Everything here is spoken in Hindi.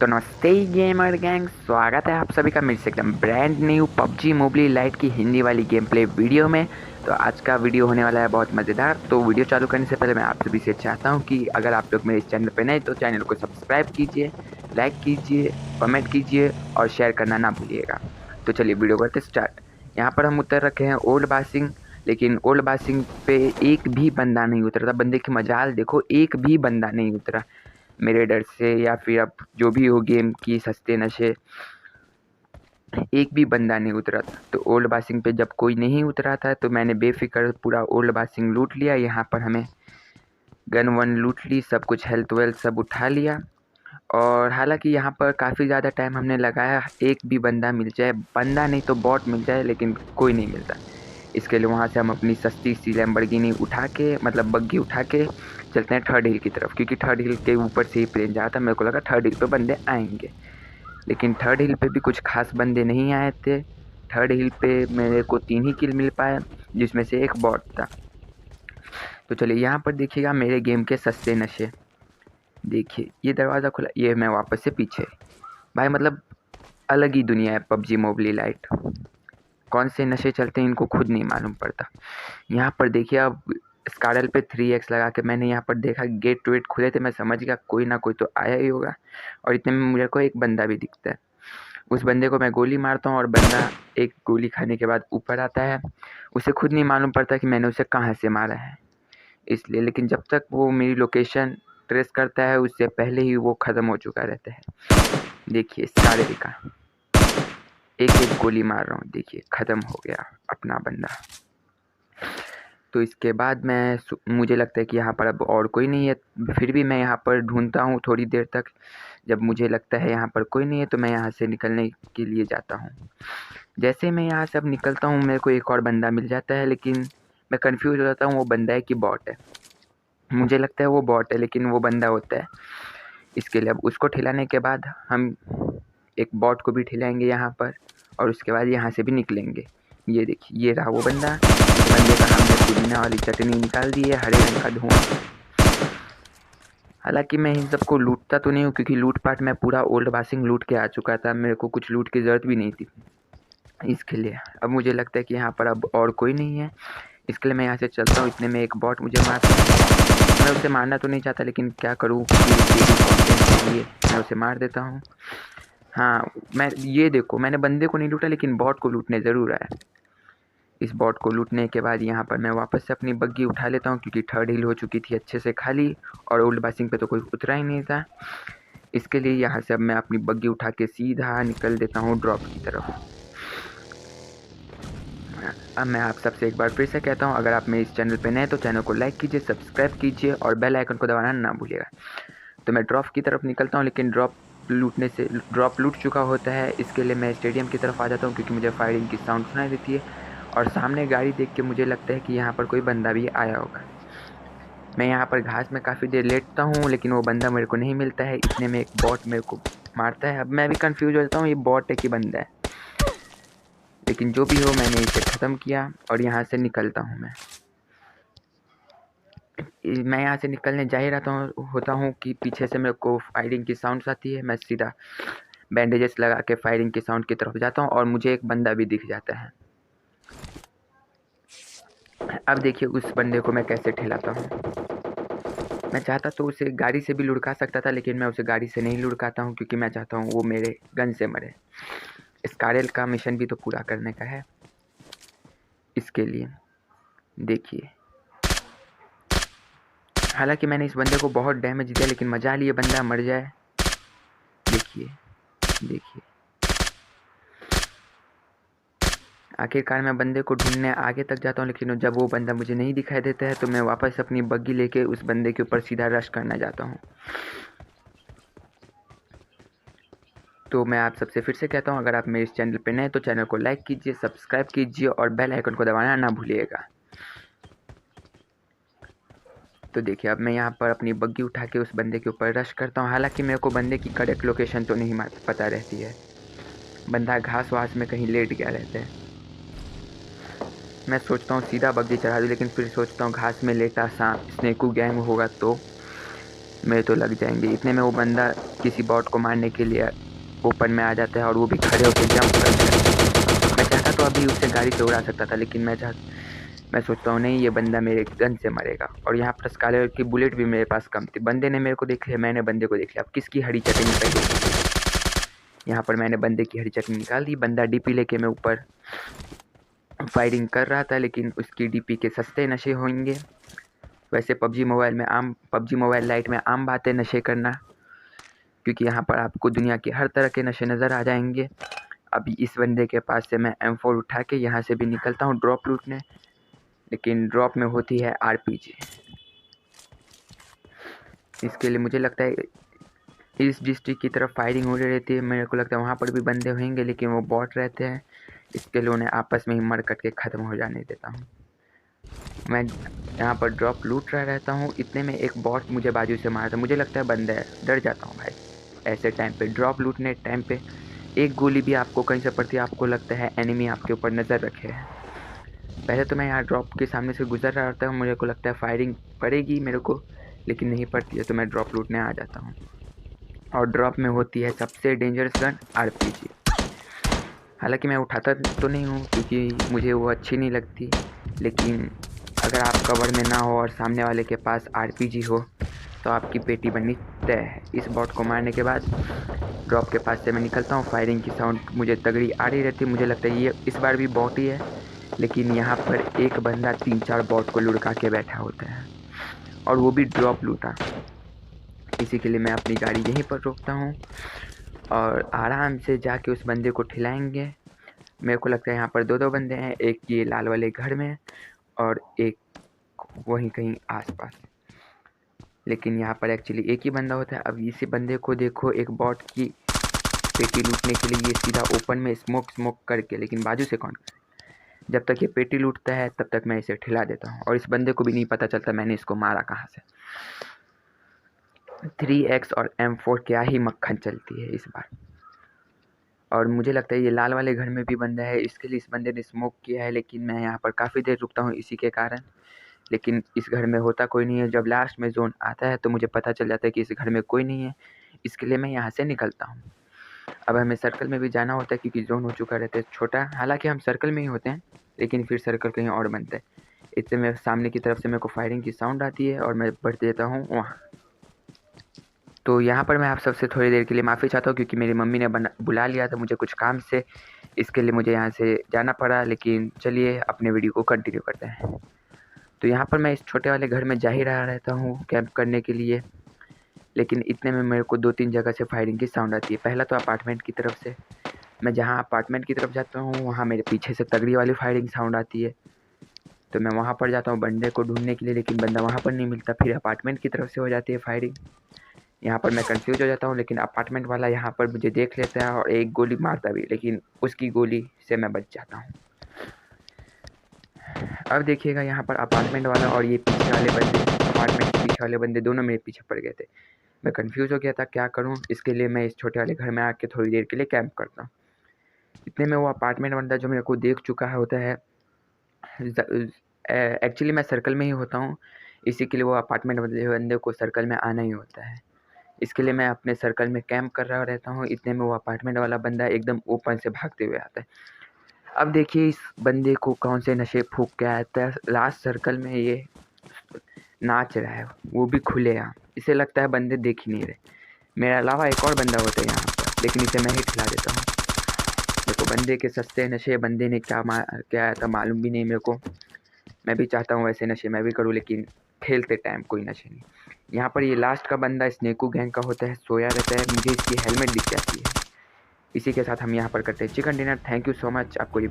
तो नमस्ते गेमर गैंग, स्वागत है आप सभी का मेरे से एकदम brand new PUBG mobile light की हिंदी वाली गेम प्ले वीडियो में। तो आज का वीडियो होने वाला है बहुत मज़ेदार। तो वीडियो चालू करने से पहले मैं आप सभी से चाहता हूं कि अगर आप लोग मेरे इस चैनल पर नए तो चैनल को सब्सक्राइब कीजिए, लाइक कीजिए, कमेंट कीजिए और शेयर करना ना भूलिएगा। तो चलिए वीडियो करते स्टार्ट। यहाँ पर हम उतर रखे हैं ओल्ड बासिंग, लेकिन ओल्ड बासिंग पे एक भी बंदा नहीं उतरा था। बंदे की मजाल देखो, एक भी बंदा नहीं उतरा मेरे डर से, या फिर अब जो भी हो गेम की सस्ते नशे, एक भी बंदा नहीं उतरा था। तो ओल्ड बासिंग पे जब कोई नहीं उतरा था तो मैंने बेफिक्र पूरा ओल्ड बासिंग लूट लिया। यहाँ पर हमें गन वन लूट ली, सब कुछ हेल्थ वेल्थ सब उठा लिया। और हालांकि यहाँ पर काफ़ी ज़्यादा टाइम हमने लगाया, एक भी बंदा मिल जाए, बंदा नहीं तो बॉट मिल जाए, लेकिन कोई नहीं मिलता। इसके लिए वहाँ से हम अपनी सस्ती सी लैम्बोर्गिनी उठा के, मतलब बग्गी उठा के चलते हैं थर्ड हिल की तरफ, क्योंकि थर्ड हिल के ऊपर से ही प्लेन जा रहा था। मेरे को लगा थर्ड हिल पे बंदे आएंगे, लेकिन थर्ड हिल पे भी कुछ खास बंदे नहीं आए थे। थर्ड हिल पे मेरे को 3 ही किल मिल पाया, जिसमें से एक बॉट था। तो चलिए यहाँ पर देखिएगा मेरे गेम के सस्ते नशे। देखिए ये दरवाज़ा खुला, ये मैं वापस से पीछे। भाई मतलब अलग ही दुनिया है पबजी मोबाइल लाइट। कौन से नशे चलते हैं इनको खुद नहीं मालूम पड़ता। यहाँ पर देखिए, अब स्कारल पे 3x लगा के मैंने यहाँ पर देखा, गेट वेट खुले थे। मैं समझ गया कोई ना कोई तो आया ही होगा, और इतने में मुझे को एक बंदा भी दिखता है। उस बंदे को मैं गोली मारता हूँ और बंदा एक गोली खाने के बाद ऊपर आता है। उसे खुद नहीं मालूम पड़ता कि मैंने उसे कहाँ से मारा है, इसलिए। लेकिन जब तक वो मेरी लोकेशन ट्रेस करता है उससे पहले ही वो ख़त्म हो चुका रहता है। देखिए स्कारल का एक एक गोली मार रहा हूँ, देखिए ख़त्म हो गया अपना बंदा। तो इसके बाद मुझे लगता है कि यहाँ पर अब और कोई नहीं है, फिर भी मैं यहाँ पर ढूंढता हूँ थोड़ी देर तक। जब मुझे लगता है यहाँ पर कोई नहीं है तो मैं यहाँ से निकलने के लिए जाता हूँ। जैसे मैं यहाँ से अब निकलता हूँ मेरे को एक और बंदा मिल जाता है, लेकिन मैं कंफ्यूज हो जाता हूँ वो बंदा है कि बॉट है। मुझे लगता है वो बॉट है, लेकिन वो बंदा होता है। इसके लिए अब उसको ठिलाने के बाद हम एक बॉट को भी ठिलाएंगे यहाँ पर, और उसके बाद यहाँ से भी निकलेंगे। ये देखिए ये रहा वो बंदा का हमने पुदीना वाली चटनी निकाल दी है, हरे रंग का धुआं। हालांकि मैं इन सबको लूटता तो नहीं हूँ, क्योंकि लूट पाट मैं पूरा ओल्ड बासिंग लूट के आ चुका था। मेरे को कुछ लूट की ज़रूरत भी नहीं थी इसके लिए। अब मुझे लगता है कि यहाँ पर अब और कोई नहीं है, इसके लिए मैं यहाँ से चलता हूँ। इतने में एक बॉट मुझे मारता है। मैं उसे मारना तो नहीं चाहता, लेकिन क्या करूँ, कंटेंट के लिए मैं उसे मार देता हूँ। हाँ, मैं ये देखो, मैंने बंदे को नहीं लूटा लेकिन बॉट को लूटने ज़रूर आया। इस बॉट को लूटने के बाद यहाँ पर मैं वापस से अपनी बग्गी उठा लेता हूँ, क्योंकि थर्ड हिल हो चुकी थी अच्छे से खाली, और ओल्ड बासिंग पे तो कोई उतरा ही नहीं था। इसके लिए यहाँ से अब मैं अपनी बग्गी उठा के सीधा निकल देता हूँ ड्रॉप की तरफ। अब मैं आप सबसे एक बार फिर से कहता हूँ, अगर आप मेरे इस चैनल पे नए तो चैनल को लाइक कीजिए, सब्सक्राइब कीजिए और बेल आइकन को दबाना ना भूलिएगा। तो मैं ड्रॉप की तरफ निकलता हूँ, लेकिन ड्रॉप लूट चुका होता है। इसके लिए मैं स्टेडियम की तरफ आ जाता हूँ, क्योंकि मुझे फायरिंग की साउंड सुनाई देती है, और सामने गाड़ी देख के मुझे लगता है कि यहाँ पर कोई बंदा भी आया होगा। मैं यहाँ पर घास में काफ़ी देर लेटता हूँ, लेकिन वो बंदा मेरे को नहीं मिलता है। इतने में एक बॉट मेरे को मारता है। अब मैं भी कंफ्यूज हो जाता हूँ, ये बॉट है कि बंदा है, लेकिन जो भी हो मैंने इसे ख़त्म किया और यहाँ से निकलता हूँ। मैं यहाँ से निकलने जा ही होता हूँ कि पीछे से मेरे को फायरिंग की साउंड्स आती है। मैं सीधा बैंडेजेस लगा के फायरिंग की साउंड की तरफ जाता हूँ, और मुझे एक बंदा भी दिख जाता है। अब देखिए उस बंदे को मैं कैसे ठेलाता हूँ। मैं चाहता तो उसे गाड़ी से भी लुढ़का सकता था, लेकिन मैं उसे गाड़ी से नहीं लुढ़काता हूँ, क्योंकि मैं चाहता हूँ वो मेरे गन से मरे। स्कारल का मिशन भी तो पूरा करने का है। इसके लिए देखिए, हालांकि मैंने इस बंदे को बहुत डैमेज दिया, लेकिन मजाल ये बंदा मर जाए। देखिए देखिए, आखिरकार मैं बंदे को ढूंढने आगे तक जाता हूँ, लेकिन जब वो बंदा मुझे नहीं दिखाई देता है तो मैं वापस अपनी बग्गी लेके उस बंदे के ऊपर सीधा रश करना जाता हूँ। तो मैं आप सबसे फिर से कहता हूँ, अगर आप मेरे इस चैनल पर नए तो चैनल को लाइक कीजिए, सब्सक्राइब कीजिए और बेल आइकन को दबाना ना भूलिएगा। तो देखिए अब मैं यहाँ पर अपनी बग्गी उठा के उस बंदे के ऊपर रश करता हूँ। हालांकि मेरे को बंदे की करेक्ट लोकेशन तो नहीं पता रहती है, बंदा घास वास में कहीं लेट गया रहता है। मैं सोचता हूँ सीधा बग्गी चढ़ा दूँ, लेकिन फिर सोचता हूँ घास में लेटा सा स्नेकू गैंग होगा तो मेरे तो लग जाएंगे। इतने में वो बंदा किसी बॉट को मारने के लिए ओपन में आ जाता है और वो भी खड़े होकर जंप करता है। मैं चाहता तो अभी उससे गाड़ी से उड़ा सकता था, लेकिन मैं सोचता हूँ नहीं, ये बंदा मेरे गन से मरेगा। और यहाँ पर स्कारलेट की बुलेट भी मेरे पास कम थी। बंदे ने मेरे को देख लिया, मैंने बंदे को देख लिया। अब किसकी हरी चटनी पहले। यहाँ पर मैंने बंदे की हरी चटनी निकाल दी। बंदा डीपी लेके मैं ऊपर फायरिंग कर रहा था, लेकिन उसकी डीपी के सस्ते नशे होंगे। वैसे पबजी मोबाइल लाइट में आम बात है नशे करना, क्योंकि यहाँ पर आपको दुनिया के हर तरह के नशे नज़र आ जाएंगे। अभी इस बंदे के पास से मैं M4 उठा के यहाँ से भी निकलता हूँ ड्रॉप लूटने, लेकिन ड्रॉप में होती है RPG। इसके लिए मुझे लगता है इस डिस्ट्रिक्ट की तरफ फायरिंग हो रही रहती है। मेरे को लगता है वहाँ पर भी बंदे होंगे, लेकिन वो बॉट रहते हैं। इसके लिए उन्हें आपस में ही मर कट के ख़त्म हो जाने देता हूँ। मैं यहाँ पर ड्रॉप लूट रहा रहता हूँ। इतने में एक बॉट मुझे बाजू से मारता है। मुझे लगता है बंदा है, डर जाता हूँ भाई। ऐसे टाइम पे ड्रॉप लूटने टाइम पे एक गोली भी आपको कहीं से पड़ती है, आपको लगता है एनिमी आपके ऊपर नज़र रखे है। पहले तो मैं यहाँ ड्रॉप के सामने से गुजर रहा होता हूँ, मुझे को लगता है फायरिंग पड़ेगी मेरे को, लेकिन नहीं पड़ती है। तो मैं ड्रॉप लूटने आ जाता हूँ और ड्रॉप में होती है सबसे डेंजरस गन RPG। हालांकि मैं उठाता तो नहीं हूँ क्योंकि मुझे वो अच्छी नहीं लगती, लेकिन अगर आप कवर में ना हो और सामने वाले के पास RPG हो तो आपकी पेटी बननी तय है। इस बॉट को मारने के बाद ड्रॉप के पास से मैं निकलता हूँ। फायरिंग की साउंड मुझे तगड़ी आ रही रहती है। मुझे लगता है ये इस बार भी बॉट ही है, लेकिन यहाँ पर एक बंदा 3-4 बॉट को लुढ़का के बैठा होता है, और वो भी ड्रॉप लूटा। इसी के लिए मैं अपनी गाड़ी यहीं पर रोकता हूँ और आराम से जाके उस बंदे को ठिलाएंगे। मेरे को लगता है यहाँ पर 2-2 बंदे हैं, एक ये लाल वाले घर में और एक वहीं कहीं आसपास। लेकिन यहाँ पर एक्चुअली एक ही बंदा होता है। अब इसी बंदे को देखो, एक बॉट की पेटी लूटने के लिए ये सीधा ओपन में स्मोक करके, लेकिन बाजू से कौन, जब तक ये पेटी लूटता है तब तक मैं इसे ठिला देता हूँ। और इस बंदे को भी नहीं पता चलता मैंने इसको मारा कहाँ से। 3x और M4 क्या ही मक्खन चलती है इस बार। और मुझे लगता है ये लाल वाले घर में भी बंदा है, इसके लिए इस बंदे ने स्मोक किया है, लेकिन मैं यहाँ पर काफ़ी देर रुकता हूँ इसी के कारण। लेकिन इस घर में होता कोई नहीं है। जब लास्ट में जोन आता है तो मुझे पता चल जाता है कि इस घर में कोई नहीं है। इसके लिए मैं यहाँ से निकलता हूँ। अब हमें सर्कल में भी जाना होता है क्योंकि जोन हो चुका रहता है छोटा। हालांकि हम सर्कल में ही होते हैं, लेकिन फिर सर्कल कहीं और बनता है। इतने में सामने की तरफ से मेरे को फायरिंग की साउंड आती है और मैं बढ़ देता हूँ वहाँ। तो यहाँ पर मैं आप सबसे थोड़ी देर के लिए माफ़ी चाहता हूँ, क्योंकि मेरी मम्मी ने बुला लिया था मुझे कुछ काम से। इसके लिए मुझे यहाँ से जाना पड़ा, लेकिन चलिए अपने वीडियो को कंटिन्यू करते हैं। तो यहाँ पर मैं इस छोटे वाले घर में जा ही रहा रहता हूँ कैंप करने के लिए, लेकिन इतने में मेरे को 2-3 जगह से फायरिंग की साउंड आती है। पहला तो अपार्टमेंट की तरफ से। मैं जहाँ अपार्टमेंट की तरफ जाता हूँ वहाँ मेरे पीछे से तगड़ी वाली फायरिंग साउंड आती है। तो मैं वहाँ पर जाता हूँ बंदे को ढूंढने के लिए, लेकिन बंदा वहाँ पर नहीं मिलता। फिर अपार्टमेंट की तरफ से हो जाती है फायरिंग। यहाँ पर मैं कंफ्यूज हो जाता हूँ, लेकिन अपार्टमेंट वाला यहाँ पर मुझे देख लेता है और एक गोली मारता भी, लेकिन उसकी गोली से मैं बच जाता हूँ। अब देखिएगा यहाँ पर अपार्टमेंट वाला और ये पीछे वाले बंदे, अपार्टमेंट के पीछे वाले बंदे दोनों मेरे पीछे पड़ गए थे। मैं कंफ्यूज हो गया था क्या करूँ। इसके लिए मैं इस छोटे वाले घर में आके थोड़ी देर के लिए कैंप करता हूँ। इतने में वो अपार्टमेंट बंदा जो मेरे को देख चुका है होता है, एक्चुअली मैं सर्कल में ही होता हूँ, इसी के लिए वो अपार्टमेंट बंदे को सर्कल में आना ही होता है। इसके लिए मैं अपने सर्कल में कैंप कर रहा रहता हूँ। इतने में वो अपार्टमेंट वाला बंदा एकदम ओपन से भागते हुए आता है। अब देखिए इस बंदे को कौन से नशे फूंक के आता है। लास्ट सर्कल में ये नाच रहा है, वो भी खुलेआम। इसे लगता है बंदे देख ही नहीं रहे। मेरे अलावा एक और बंदा होता है यहाँ पर, लेकिन इसे मैं ही खिला देता हूँ। देखो बंदे के सस्ते नशे, बंदे ने क्या आया था मालूम भी नहीं मेरे को। मैं भी चाहता हूँ ऐसे नशे मैं भी करूँ, लेकिन खेलते टाइम कोई नशे नहीं। यहाँ पर ये लास्ट का बंदा स्नेकू गैंग का होता है, सोया रहता है। मुझे इसकी हेलमेट दिख जाती है। इसी के साथ हम यहाँ पर करते हैं chicken dinner. Thank you so much. आपको ये